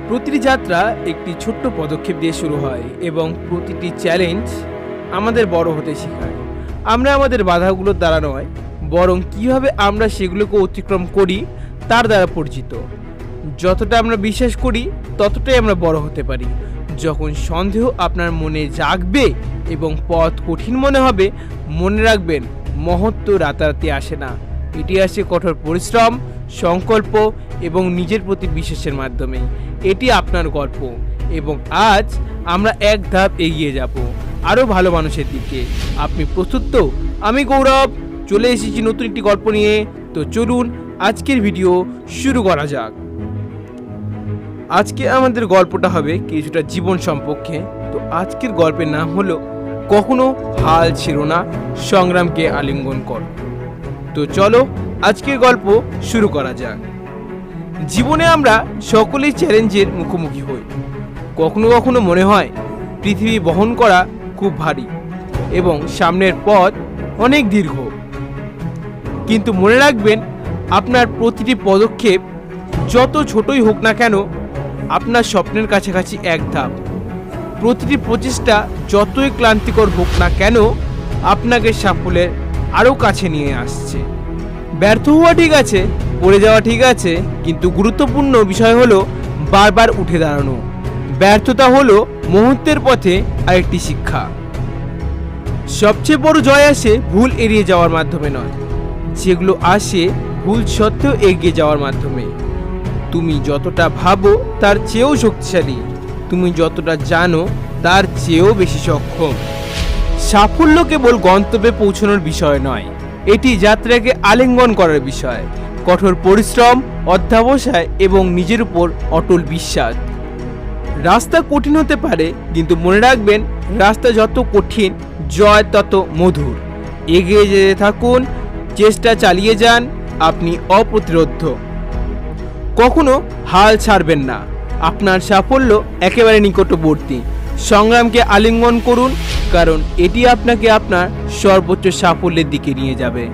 প্রতিটি যাত্রা একটি ছোট্ট পদক্ষেপ দিয়ে শুরু হয় এবং প্রতিটি চ্যালেঞ্জ আমাদের বড় হতে শেখায়। আমরা আমাদের বাধাগুলোর দ্বারা নয়, বরং কিভাবে আমরা সেগুলোকে অতিক্রম করি তার দ্বারা পরিচিত। যতটা আমরা বিশ্বাস করি ততটাই আমরা বড় হতে পারি। যখন সন্দেহ আপনার মনে জাগবে এবং পথ কঠিন মনে হবে, মনে রাখবেন মহত্ব রাতারাতি আসে না, এটি আসে কঠোর পরিশ্রম, সংকল্প এবং নিজের প্রতি বিশ্বাসের মাধ্যমে। এটি আপনার গল্প এবং আজ আমরা এক ধাপ এগিয়ে যাব আরও ভালো মানুষের দিকে। আপনি প্রস্তুত তো? আমি গৌরব চলে এসেছি নতুন একটি গল্প নিয়ে। তো চলুন আজকের ভিডিও শুরু করা যাক। আজকে আমাদের গল্পটা হবে কিছুটা জীবন সম্পর্কে। তো আজকের গল্পের নাম হলো কখনো হাল ছেড়ো না, সংগ্রামকে আলিঙ্গন কর। তো চলো আজকের গল্প শুরু করা যাক। জীবনে আমরা সকলেই চ্যালেঞ্জের মুখোমুখি হই। কখনো কখনো মনে হয় পৃথিবী বহন করা খুব ভারী এবং সামনের পথ অনেক দীর্ঘ। কিন্তু মনে রাখবেন, আপনার প্রতিটি পদক্ষেপ যত ছোটই হোক না কেন, আপনার স্বপ্নের কাছাকাছি এক ধাপ। প্রতিটি প্রচেষ্টা যতই ক্লান্তিকর হোক না কেন, আপনাকে সাফল্যের আরও কাছে নিয়ে আসছে। ব্যর্থ হওয়া ঠিক আছে, পড়ে যাওয়া ঠিক আছে, কিন্তু গুরুত্বপূর্ণ বিষয় হলো বারবার উঠে দাঁড়ানো। ব্যর্থতা হলো মুহূর্তের পথে আরেকটি শিক্ষা। সবচেয়ে বড় জয় আসে ভুল এড়িয়ে যাওয়ার মাধ্যমে নয়, যেগুলো আসে ভুল সত্ত্বেও এগিয়ে যাওয়ার মাধ্যমে। তুমি যতটা ভাবো তার চেয়েও শক্তিশালী, তুমি যতটা জানো তার চেয়েও বেশি সক্ষম। সাফল্য কেবল গন্তব্যে পৌঁছানোর বিষয় নয়, এটি যাত্রাকে আলিঙ্গন করার বিষয়। কঠোর পরিশ্রম, অধ্যবসায় এবং নিজের উপর অটল বিশ্বাস। রাস্তা কঠিন হতে পারে, কিন্তু মনে রাখবেন রাস্তা যত কঠিন জয় তত মধুর। এগিয়ে যেতে থাকুন, চেষ্টা চালিয়ে যান, আপনি অপ্রতিরোধ্য। কখনো হাল ছাড়বেন না, আপনার সাফল্য একেবারে নিকটবর্তী। সংগ্রামকে আলিঙ্গন করুন, কারণ এটি আপনাকে আপনার সর্বোচ্চ সাফল্যের দিকে নিয়ে যাবে।